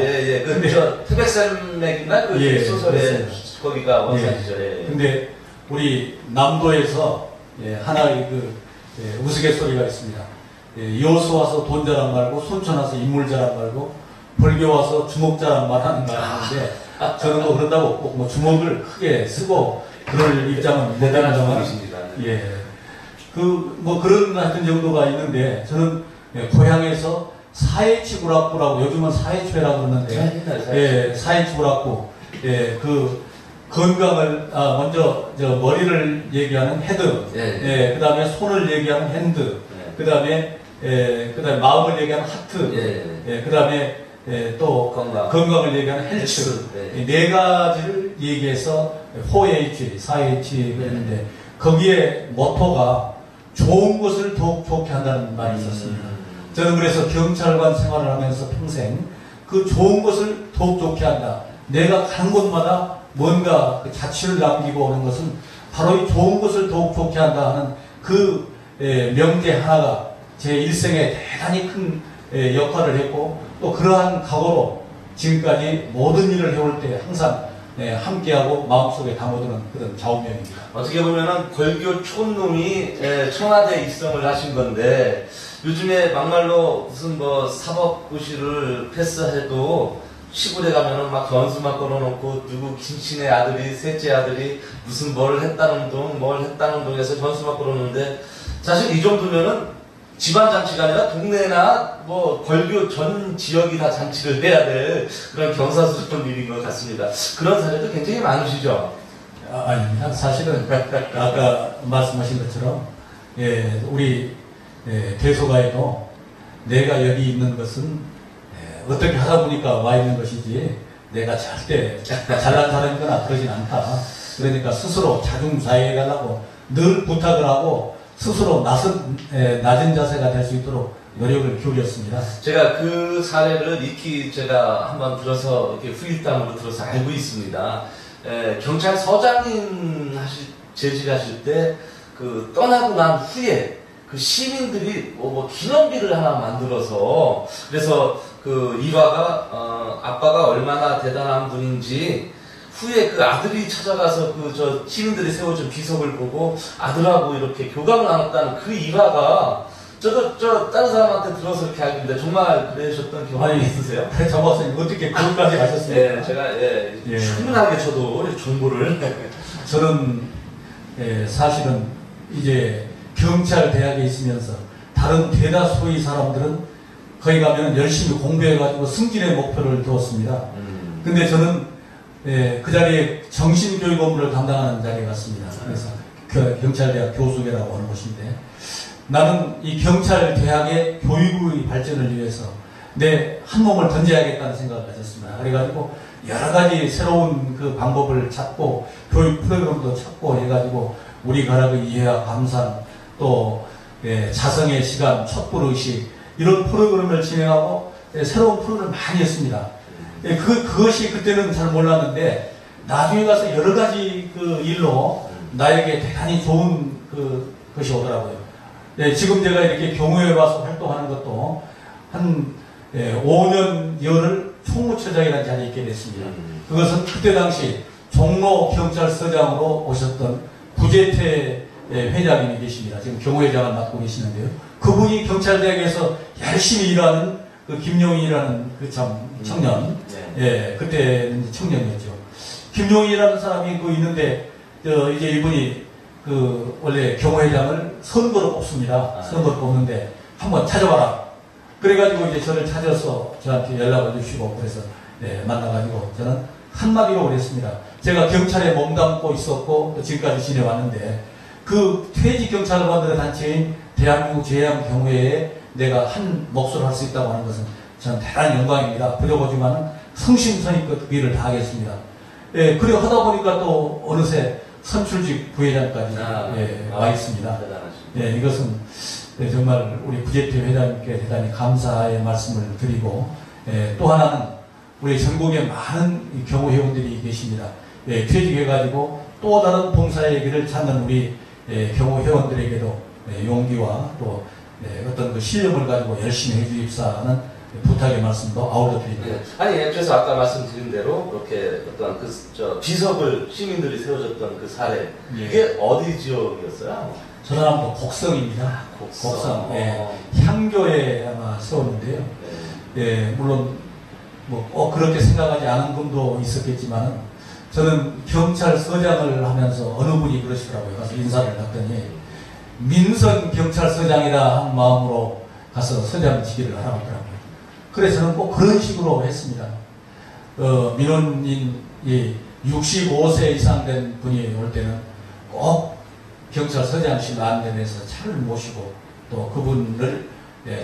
Speaker 1: 그 태백산맥이나 그 소설에 거기가 원산이죠.
Speaker 2: 근데 우리 남도에서 하나의 그 우스갯소리가 있습니다. 여수 와서 돈 자랑 말고 손천 와서 인물 자랑 말고 벌교 와서 주먹 자랑 말하는 말인데 저는 뭐 그런다고 꼭 뭐 주먹을 크게 쓰고 그럴 입장은
Speaker 1: 대단한 정황이십니다.
Speaker 2: 뭐 그런 하여튼 정도가 있는데 저는 고향에서 사회치구락구라고 요즘은 사회초회라고 그러는데 사회치구락구 그 건강을 먼저 머리를 얘기하는 헤드 그 다음에 손을 얘기하는 핸드 그다음에 마음을 얘기하는 하트, 그다음에 또 건강을 얘기하는 헬스, 네 가지를 얘기해서 4H, 4H가 있는데 거기에 모토가 좋은 것을 더욱 좋게 한다는 말이 있었습니다. 저는 그래서 경찰관 생활을 하면서 평생 그 좋은 것을 더욱 좋게 한다. 내가 가는 곳마다 뭔가 그 자취를 남기고 오는 것은 바로 이 좋은 것을 더욱 좋게 한다 하는 그 명제 하나가 제 일생에 대단히 큰 역할을 했고 또 그러한 각오로 지금까지 모든 일을 해올 때 항상 함께하고 마음속에 담아두는 그런 좌우명입니다.
Speaker 1: 어떻게 보면은 골교 촌놈이 청와대 입성을 하신 건데 요즘에 막말로 무슨 뭐 사법고시를 패스해도 시골에 가면은 막 건수만 걸어놓고 누구 김친의 아들이 셋째 아들이 무슨 뭘 했다는 동 해서 건수만 걸어놓는데 사실 이 정도면은 집안 잔치가 아니라 동네나 뭐 골교 전 지역이 다 잔치를 해야 될 그런 경사스러운 일인 것 같습니다. 그런 사례도 굉장히 많으시죠?
Speaker 2: 아닙니다. 사실은 아까 말씀하신 것처럼 우리 대소가에도 내가 여기 있는 것은 어떻게 하다 보니까 와 있는 것이지 내가 절대 잘난 사람이거나 그러진 않다. 그러니까 스스로 자중자애해달라고 늘 부탁을 하고 스스로 낮은 자세가 될 수 있도록 노력을 기울였습니다.
Speaker 1: 제가 그 사례를 익히 제가 한번 들어서 이렇게 후일담으로 들어서 알고 있습니다. 경찰서장님 재직하실 때 그 떠나고 난 후에 그 시민들이 뭐 기념비를 하나 만들어서 그래서 그 일화가 아빠가 얼마나 대단한 분인지 후에 그 아들이 찾아가서 그 저 시민들이 세워준 비석을 보고 아들하고 이렇게 교감을 나눴다는 그 일화가 저 다른 사람한테 들어서 이렇게 알고 있는데 정말 그러셨던 경험이 있으세요?
Speaker 2: 정 박사님 어떻게 그것까지 아셨습니까?
Speaker 1: 제가 충분하게 저도 정보를
Speaker 2: 저는 사실은 이제 경찰 대학에 있으면서 다른 대다수의 사람들은 거기 가면 열심히 공부해가지고 승진의 목표를 두었습니다. 근데 저는 그 자리에 정신교육 업무를 담당하는 자리에 갔습니다. 그래서 경찰대학 교수회라고 하는 곳인데 나는 이 경찰대학의 교육의 발전을 위해서 내 한 몸을 던져야겠다는 생각을 가졌습니다. 그래가지고 여러 가지 새로운 그 방법을 찾고 교육 프로그램도 찾고 해가지고 우리 가락의 이해와 감상 또 자성의 시간, 촛불의식 이런 프로그램을 진행하고 새로운 프로그램을 많이 했습니다. 그것이 그때는 잘 몰랐는데 나중에 가서 여러 가지 그 일로 나에게 대단히 좋은 것이 오더라고요. 지금 제가 이렇게 경호에 와서 활동하는 것도 한 5년 열을 총무처장이라는 자리에 있게 됐습니다. 그것은 그때 당시 종로 경찰서장으로 오셨던 구재태 회장님이 계십니다. 지금 경호회장을 맡고 계시는데요. 그분이 경찰대학에서 열심히 일하는 그 김용희라는 그 청년, 그때는 청년이었죠. 김용희라는 사람이 있는데 이제 이분이 원래 경호회장을 선거로 뽑습니다. 선거로 뽑는데 한번 찾아와라. 그래가지고 이제 저를 찾아서 저한테 연락을 주시고 그래서 만나가지고 저는 한마디로 그랬습니다. 제가 경찰에 몸담고 있었고 또 지금까지 지내왔는데 그 퇴직 경찰관들의 단체인 대한민국 제해양경호회에 내가 한 몫을 할 수 있다고 하는 것은 저는 대단한 영광입니다. 그러고지만은 성심성의껏 그 일을 다 하겠습니다. 그래 하다 보니까 또 어느새 선출직 부회장까지 와 있습니다. 이것은 정말 우리 구재태 회장님께 대단히 감사의 말씀을 드리고 또 하나는 우리 전국에 많은 경호회원들이 계십니다. 퇴직해가지고 또 다른 봉사의 길을 찾는 우리 경호회원들에게도 용기와 또 어떤 그 신념을 가지고 열심히 해주십사 하는 부탁의 말씀도 아울러 드립니다.
Speaker 1: 아니, 그래서 아까 말씀드린 대로 그렇게 어떤 비석을 시민들이 세워줬던 그 사례, 그게 어디 지역이었어요?
Speaker 2: 전라남도 곡성입니다. 곡성. 향교에 아마 세웠는데요. 물론 꼭 그렇게 생각하지 않은 분도 있었겠지만 저는 경찰서장을 하면서 어느 분이 그러시더라고요. 가서 인사를 했더니 민선 경찰서장이라 한 마음으로 가서 서장직위를 하라고 하더라고요. 그래서 저는 꼭 그런 식으로 했습니다. 민원인이 65세 이상 된 분이 올 때는 꼭 경찰서장실 안내에서 차를 모시고 또 그분을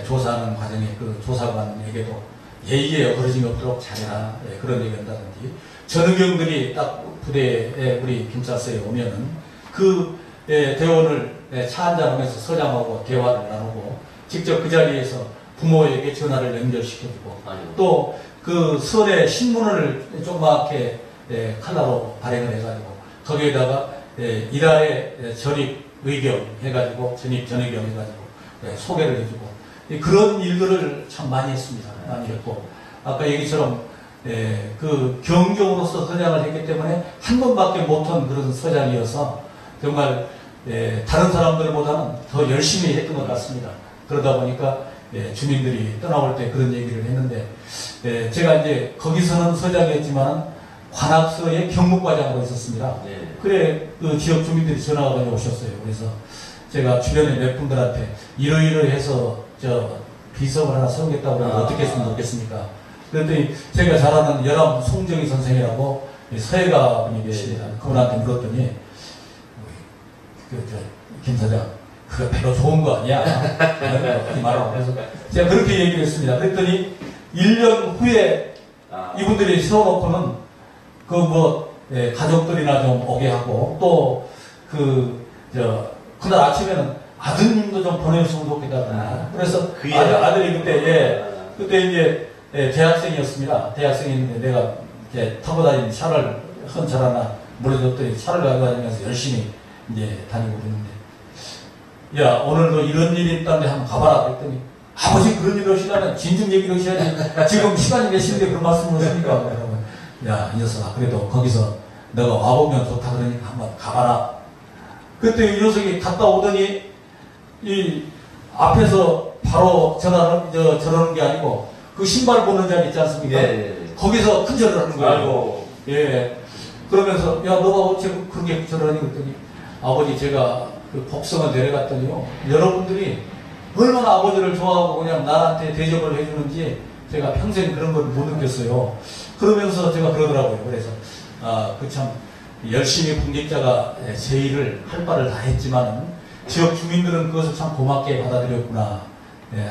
Speaker 2: 조사하는 과정에 그 조사관에게도 예의에 어그러짐이 없도록 잘해라 그런 얘기 한다든지 전우경들이 딱 부대에 우리 경찰서에 오면은 그 대원을 차 한잔하면서 서장하고 대화를 나누고 직접 그 자리에서 부모에게 전화를 연결시켜주고 또 그 설에 신문을 조그맣게 칼라로 발행을 해가지고 거기에다가 일화의 전입 의경 해가지고 전입 전의경 해가지고 소개를 해주고 그런 일들을 참 많이 했습니다. 많이 했고 아까 얘기처럼 그 경종으로서 서장을 했기 때문에 한 번밖에 못한 그런 서장이어서 정말 다른 사람들보다는 더 열심히 했던 것 같습니다. 그러다 보니까 주민들이 떠나올 때 그런 얘기를 했는데 제가 이제 거기서는 서장이었지만 관악서의 경무과장으로 있었습니다. 그래 그 지역 주민들이 전화가 많이 오셨어요. 그래서 제가 주변에 몇 분들한테 이러이러해서 저 비석을 하나 세우겠다고 그러면 어떻게 했으면 좋겠습니까? 그랬더니 제가 잘 아는 여람 송정희 선생이라고 서예가 분이 계십니다. 그분한테 물었더니 김 사장 그거 별로 좋은 거 아니야? 하지 말라고. 그래서 제가 그렇게 얘기를 했습니다. 그랬더니 1년 후에 이분들이 세워놓고는 그 가족들이나 좀 오게 하고 또 그날 아침에는 아드님도 좀 보내주시면 좋겠다. 그래서 아들이 그때 이제 대학생이었습니다. 대학생이었는데 내가 이제 타고 다니는 차를 한 차를 하나 물어줬더니 차를 가지고 다니면서 열심히 이제 다니고 그러는데 야 오늘도 이런 일이 있다는데 한번 가봐라 그랬더니 아버지 그런 일을 하시려면 진즉 얘기를 하셔야지 지금 시간이 몇 시인데 그런 말씀을 하십니까? 야 이 녀석아 그래도 거기서 너가 와보면 좋다 그러니까 한번 가봐라. 그때 이 녀석이 갔다 오더니 이 앞에서 바로 저러는 게 아니고 그 신발 보는 자리 있지 않습니까? 거기서 큰 절을 하는 거예요. 그러면서 야 너가 어째 그렇게 절하니 그랬더니 아버지 제가 그 복성을 내려갔더니요 여러분들이 얼마나 아버지를 좋아하고 그냥 나한테 대접을 해주는지 제가 평생 그런 걸 못 느꼈어요. 그러면서 제가 그러더라고요. 그래서 그 참 열심히 분직자가 제 일을 할 바를 다 했지만은 지역 주민들은 그것을 참 고맙게 받아들였구나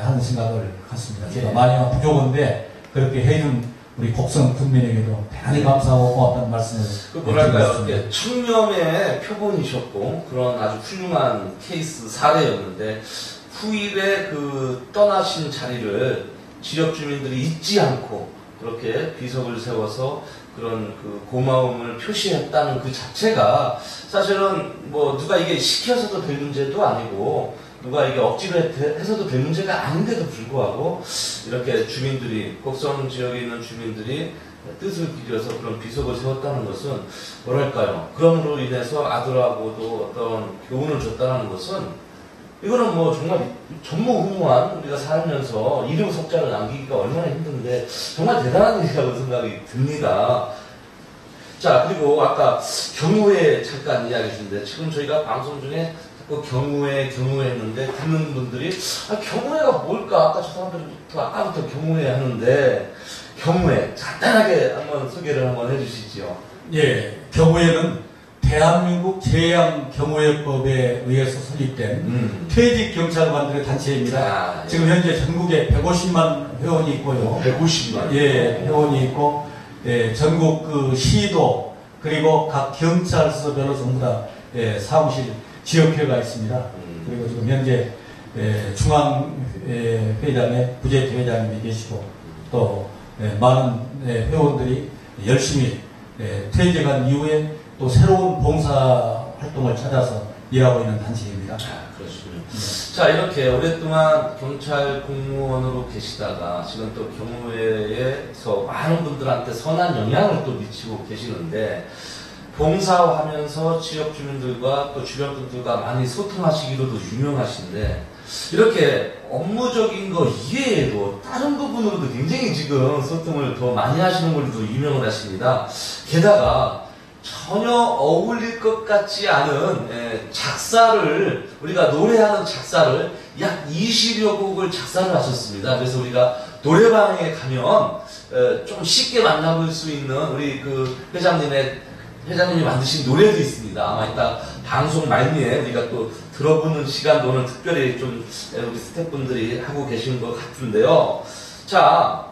Speaker 2: 하는 생각을 갖습니다. 제가 많이 부족한데 그렇게 해준 우리 곡성 군민에게도 대단히 감사하고 고맙다는 말씀을
Speaker 1: 뭐랄까요, 청렴의 표본이셨고 그런 아주 훌륭한 케이스 사례였는데 후일에 그 떠나신 자리를 지역 주민들이 잊지 않고 그렇게 비석을 세워서 그런 그 고마움을 표시했다는 그 자체가 사실은 뭐 누가 이게 시켜서도 될 문제도 아니고 누가 이게 억지로 해서도 될 문제가 아닌데도 불구하고 이렇게 주민들이 곡성 지역에 있는 주민들이 뜻을 기려서 그런 비석을 세웠다는 것은 뭐랄까요, 그럼으로 인해서 아들하고도 어떤 교훈을 줬다는 것은 이거는 뭐 정말 전무후무한 우리가 살면서 이름 석자를 남기기가 얼마나 힘든데 정말 대단한 일이라고 생각이 듭니다. 자, 그리고 아까 경우회 잠깐 이야기 주는데 지금 저희가 방송 중에 자꾸 경우회 했는데 듣는 분들이 경우회가 뭘까? 아까 저 사람들부터 아까부터 경우회 하는데 경우회 간단하게 한번 소개를 한번 해주시죠.
Speaker 2: 예, 경우회는 대한민국 재양경호회법에 의해서 설립된 퇴직 경찰관들의 단체입니다. 지금 현재 전국에 150만 회원이 있고요.
Speaker 1: 150만?
Speaker 2: 예, 회원이 있고, 전국 그 시도, 그리고 각 경찰서별로 전부 다 사무실, 지역회가 있습니다. 그리고 지금 현재 중앙회장에 부재태 회장님이 계시고, 또 많은 회원들이 열심히 퇴직한 이후에 또 새로운 봉사 활동을 찾아서 일하고 있는 단체입니다.
Speaker 1: 그렇군요. 자, 이렇게 오랫동안 경찰 공무원으로 계시다가 지금 또 경호회에서 많은 분들한테 선한 영향을 또 미치고 계시는데 봉사하면서 지역 주민들과 또 주변 분들과 많이 소통하시기로도 유명하신데 이렇게 업무적인 거 이외에도 다른 부분으로도 굉장히 지금 소통을 더 많이 하시는 걸로도 유명을 하십니다. 게다가 전혀 어울릴 것 같지 않은 작사를 우리가 노래하는 작사를 약 20여 곡을 작사를 하셨습니다. 그래서 우리가 노래방에 가면 좀 쉽게 만나볼 수 있는 우리 그 회장님이 만드신 노래도 있습니다. 아마 이따 방송 말미에 우리가 또 들어보는 시간도 오늘 특별히 좀 우리 스태프분들이 하고 계신 것 같은데요. 자,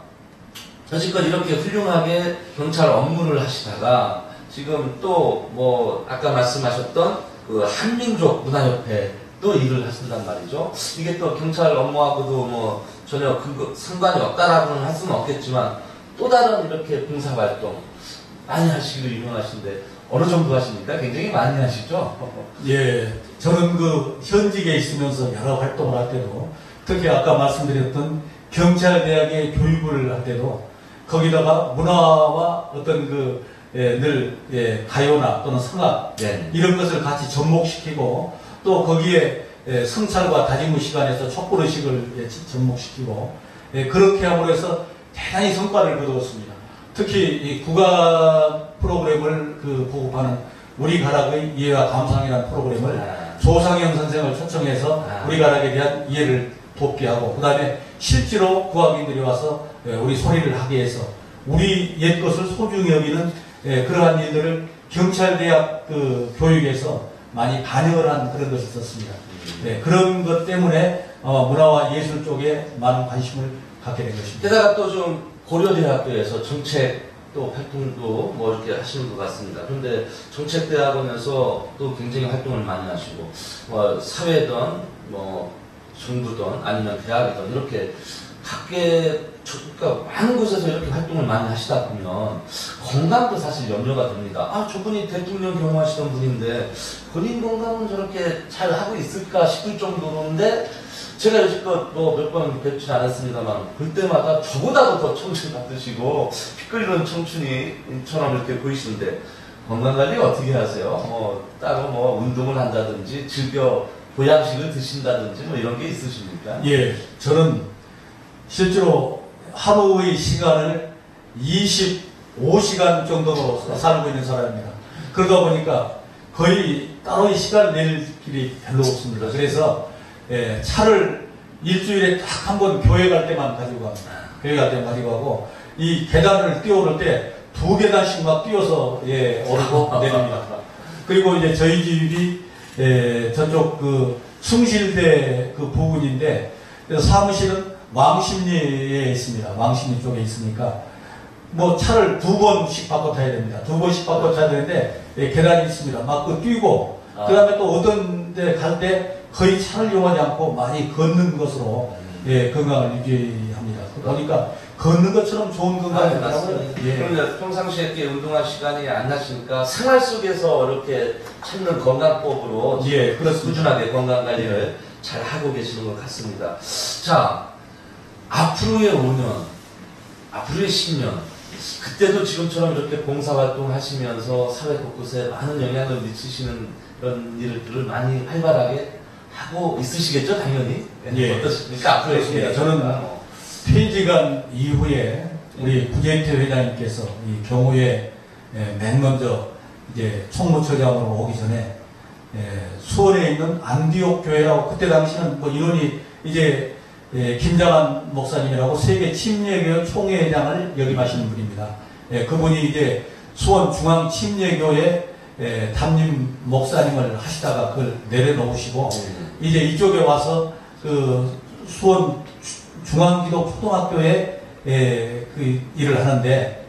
Speaker 1: 여지껏 이렇게 훌륭하게 경찰 업무를 하시다가 지금 또 뭐 아까 말씀하셨던 그 한민족 문화협회 또 일을 하신단 말이죠. 이게 또 경찰 업무하고도 뭐 전혀 상관이 없다라고는 할 수는 없겠지만 또 다른 이렇게 봉사활동 많이 하시기로 유명하신데 어느 정도 하십니까? 굉장히 많이 하시죠?
Speaker 2: 예, 저는 그 현직에 있으면서 여러 활동을 할 때도 특히 아까 말씀드렸던 경찰대학의 교육을 할 때도 거기다가 문화와 어떤 늘 가요나 또는 성악
Speaker 1: 네.
Speaker 2: 이런 것을 같이 접목시키고 또 거기에 성찰과 다짐의 시간에서 촛불의식을 접목시키고 그렇게 함으로 해서 대단히 성과를 거두었습니다. 특히 이 국악 프로그램을 보급하는 우리 가락의 이해와 감상이라는 프로그램을 조상영 선생을 초청해서 우리 가락에 대한 이해를 돕게 하고 그 다음에 실제로 국악인들이 와서 우리 소리를 하게 해서 우리 옛것을 소중히 여기는 그러한 일들을 경찰대학 교육에서 많이 반영을 한 그런 것이 있었습니다. 네, 그런 것 때문에 문화와 예술 쪽에 많은 관심을 갖게 된 것입니다.
Speaker 1: 게다가 또 좀 고려대학교에서 정책 또 활동도 뭐 이렇게 하시는 것 같습니다. 그런데 정책대학원에서 또 굉장히 활동을 많이 하시고 사회든 뭐 정부든 아니면 대학이든 이렇게 각계 그러니까 많은 곳에서 이렇게 활동을 많이 하시다 보면 건강도 사실 염려가 됩니다. 아, 저분이 대통령 경험하시던 분인데 본인 건강은 저렇게 잘 하고 있을까 싶을 정도인데 제가 여지껏 뭐 몇 번 뵙지 않았습니다만 볼 때마다 저보다도 더 청춘 같으시고 피 끓이는 청춘이처럼 이렇게 보이시는데 건강관리 어떻게 하세요? 따로 운동을 한다든지 즐겨 보양식을 드신다든지 뭐 이런 게 있으십니까?
Speaker 2: 예, 저는 실제로 하루의 시간을 25시간 정도로 살고 있는 사람입니다. 그러다 보니까 거의 따로의 시간을 낼 길이 별로 없습니다. 그래서 차를 일주일에 딱 한 번 교회 갈 때만 가지고 갑니다. 교회 갈 때만 가지고 가고 이 계단을 뛰어오를 때 2계단씩 막 뛰어서 오르고 내립니다. 그리고 이제 저희 집이 저쪽 숭실대 부근인데 사무실은 왕십리에 있습니다. 왕십리 쪽에 있으니까 뭐 차를 2번씩 바꿔 타야 됩니다. 2번씩 바꿔 타야 되는데 계단이 있습니다. 막 뛰고 그 다음에 또 어떤 데 갈 때 거의 차를 이용하지 않고 많이 걷는 것으로 건강을 유지합니다. 그러니까 걷는 것처럼 좋은 건강이 있더라고요.
Speaker 1: 그런데 평상시에 이렇게 운동할 시간이 안 나시니까 생활 속에서 이렇게 찾는 건강법으로 꾸준하게 건강 관리를 잘 하고 계시는 것 같습니다. 자, 앞으로의 5년, 앞으로의 10년, 그때도 지금처럼 이렇게 봉사활동 하시면서 사회 곳곳에 많은 영향을 미치시는 그런 일들을 많이 활발하게 하고 있으시겠죠, 당연히? 어떻습니까? 앞으로의 10년.
Speaker 2: 저는 퇴직한 이후에 우리 구재태 회장님께서 이 경우에 맨 먼저 이제 총무처장으로 오기 전에 수원에 있는 안디옥 교회라고 그때 당시는 뭐 이론이 이제 김장한 목사님이라고 세계 침례교회 총회장을 역임하시는 분입니다. 그분이 이제 수원 중앙 침례교회 담임 목사님을 하시다가 그걸 내려놓으시고 이제 이쪽에 와서 수원 중앙기독초등학교에 그 일을 하는데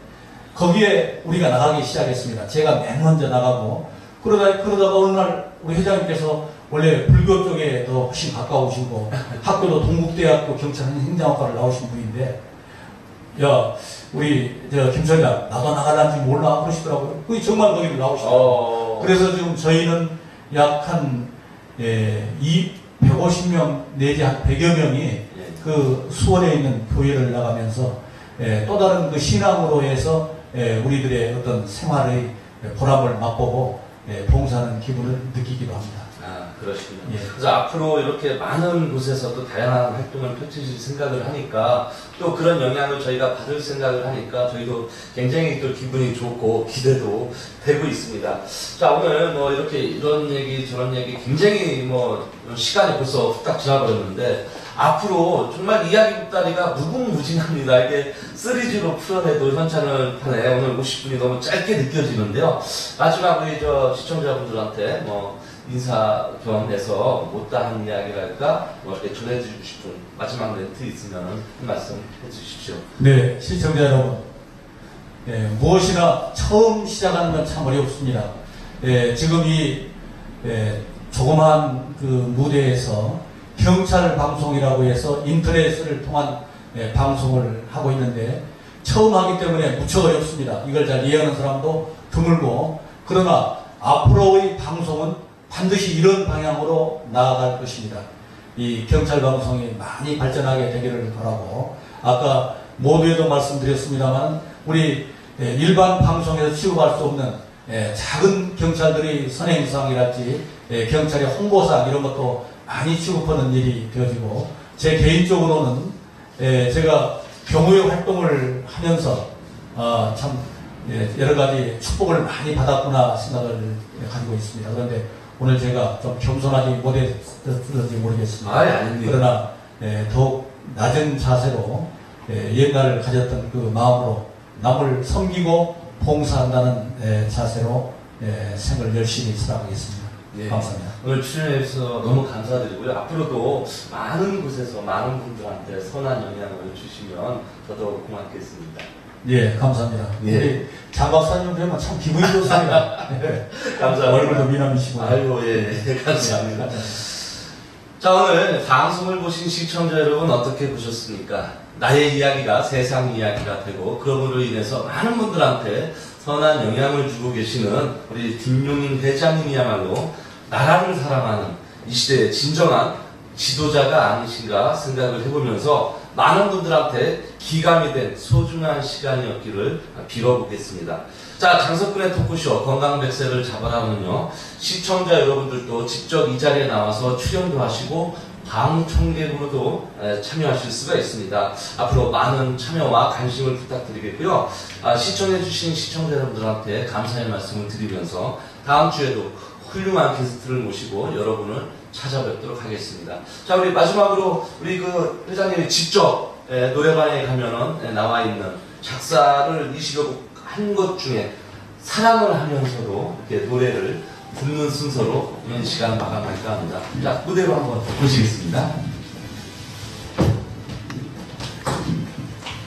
Speaker 2: 거기에 우리가 나가기 시작했습니다. 제가 맨 먼저 나가고 그러다가 어느 날 우리 회장님께서 원래 불교 쪽에 더 훨씬 가까우시고 학교도 동국대학교 경찰행정학과를 나오신 분인데 야 우리 김 선장 나도 나가라는 줄 몰라 그러시더라고요. 그게 정말 거기로 나오시더라고요. 그래서 지금 저희는 약 한 150명 내지 한 100여 명이 그 수원에 있는 교회를 나가면서 또 다른 그 신앙으로 해서 우리들의 어떤 생활의 보람을 맛보고 봉사하는 기분을 느끼기도 합니다.
Speaker 1: 그러시군요. 그래서 앞으로 이렇게 많은 곳에서 또 다양한 활동을 펼치실 생각을 하니까 또 그런 영향을 저희가 받을 생각을 하니까 저희도 굉장히 또 기분이 좋고 기대도 되고 있습니다. 자, 오늘 뭐 이렇게 이런 얘기 저런 얘기 굉장히 뭐 시간이 벌써 후딱 지나버렸는데 앞으로 정말 이야기 보따리가 무궁무진합니다. 이게 시리즈로 풀어내도 현찬을 판에 오늘 50분이 너무 짧게 느껴지는데요. 마지막 우리 시청자분들한테 인사 겸해서 못다한 이야기랄까 뭐 이렇게 전해주고 싶은 마지막 멘트 있으면 한 말씀 해주십시오.
Speaker 2: 네, 시청자 여러분, 무엇이나 처음 시작하는 건 참 어렵습니다. 지금 이 조그마한 그 무대에서 경찰 방송이라고 해서 인터넷을 통한 방송을 하고 있는데 처음 하기 때문에 무척 어렵습니다. 이걸 잘 이해하는 사람도 드물고, 그러나 앞으로의 방송은 반드시 이런 방향으로 나아갈 것입니다. 이 경찰 방송이 많이 발전하게 되기를 바라고, 아까 모두에도 말씀드렸습니다만 우리 일반 방송에서 취급할 수 없는 작은 경찰들의 선행상이랄지 경찰의 홍보상 이런 것도 많이 취급하는 일이 되어지고, 제 개인적으로는 제가 경호의 활동을 하면서 참 여러 가지 축복을 많이 받았구나 생각을 가지고 있습니다. 그런데 오늘 제가 좀 겸손하지 못했을지 모르겠습니다.
Speaker 1: 아닙니다.
Speaker 2: 그러나 더욱 낮은 자세로 옛날을 가졌던 그 마음으로 남을 섬기고 봉사한다는 자세로 생을 열심히 살아가겠습니다.
Speaker 1: 네.
Speaker 2: 감사합니다.
Speaker 1: 오늘 출연해 주셔서 너무 감사드리고요. 앞으로도 많은 곳에서 많은 분들한테 선한 영향을 주시면 더더욱 고맙겠습니다.
Speaker 2: 예, 감사합니다.
Speaker 1: 예.
Speaker 2: 우리 장 박사님 뵈면 참 기분이 좋습니다.
Speaker 1: 감사합니다.
Speaker 2: 얼굴도 미남이시고.
Speaker 1: 아이고, 예, 감사합니다. 자, 오늘 방송을 보신 시청자 여러분 어떻게 보셨습니까? 나의 이야기가 세상 이야기가 되고, 그럼으로 인해서 많은 분들한테 선한 영향을 주고 계시는 우리 김용인 회장님이야말로 나라를 사랑하는 이 시대의 진정한 지도자가 아니신가 생각을 해보면서 많은 분들한테 기감이 된 소중한 시간이었기를 빌어보겠습니다. 자, 장석근의 토크쇼 건강백세를 잡아라는요, 시청자 여러분들도 직접 이 자리에 나와서 출연도 하시고 방청객으로도 참여하실 수가 있습니다. 앞으로 많은 참여와 관심을 부탁드리겠고요. 시청해주신 시청자 여러분들한테 감사의 말씀을 드리면서 다음 주에도 훌륭한 게스트를 모시고 여러분을 찾아뵙도록 하겠습니다. 자, 우리 마지막으로 우리 그 회장님이 직접 노래방에 가면은 나와 있는 작사를 이 시곡 한 것 중에 사랑을 하면서도 이렇게 노래를 굽는 순서로 이 시간 마감할까 합니다. 자, 무대로 한번 보시겠습니다.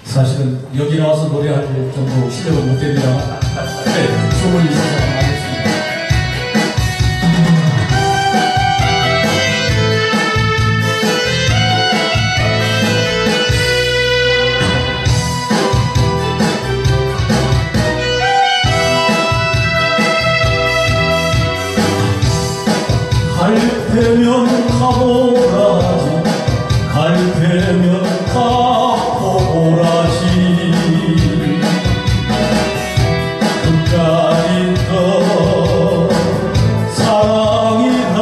Speaker 2: 사실은 여기 나와서 노래할 정도 실력은 못 됩니다. 네, 소문이 있어서 하겠습니다. 갈 테면 가보라지, 갈 테면 가보라지. 끝까지 더 사랑이다.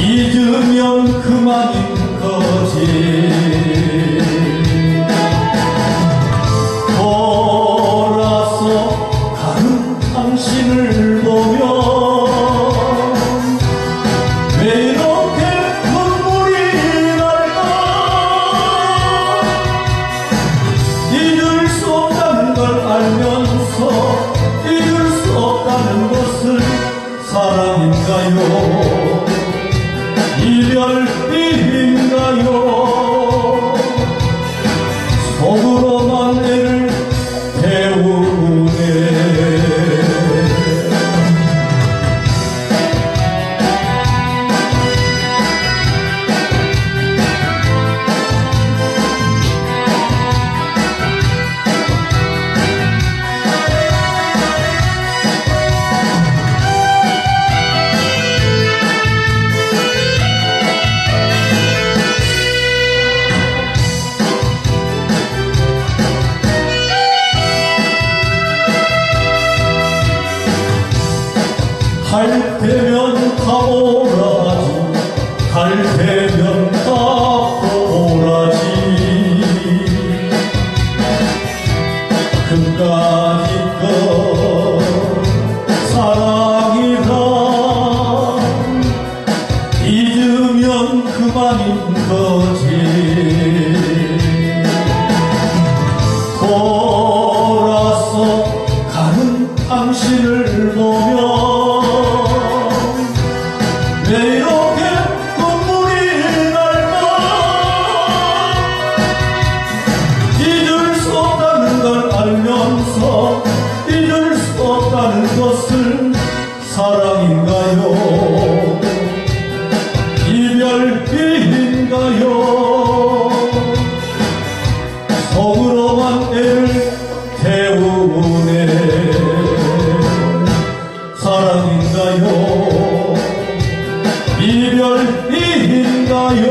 Speaker 2: 잊으면 그만인 거지. 돌아서 가는 당신을 보며 사랑인가요? 이별인가요? 속으로만 애를 태우네. 갈 테면 가보라지, 갈 테면 가보라지. 끝까지 거 사랑이라. 잊으면 그만인 거지. 돌아서 가는 당신을 보며 이별인가요?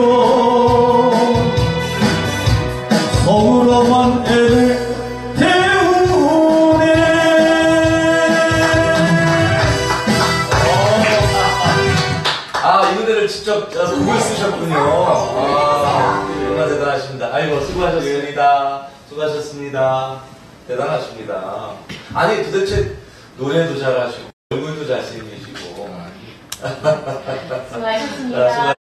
Speaker 2: 서울어만 애를 태우네.
Speaker 1: 아, 이 노래를 직접 곡을 쓰셨군요. 아, 정말 대단하십니다. 아이고, 수고하셨습니다. 수고하셨습니다. 대단하십니다. 아니, 도대체 노래도 잘하시고, 얼굴도 잘생기시고.
Speaker 3: 수고하셨습니다.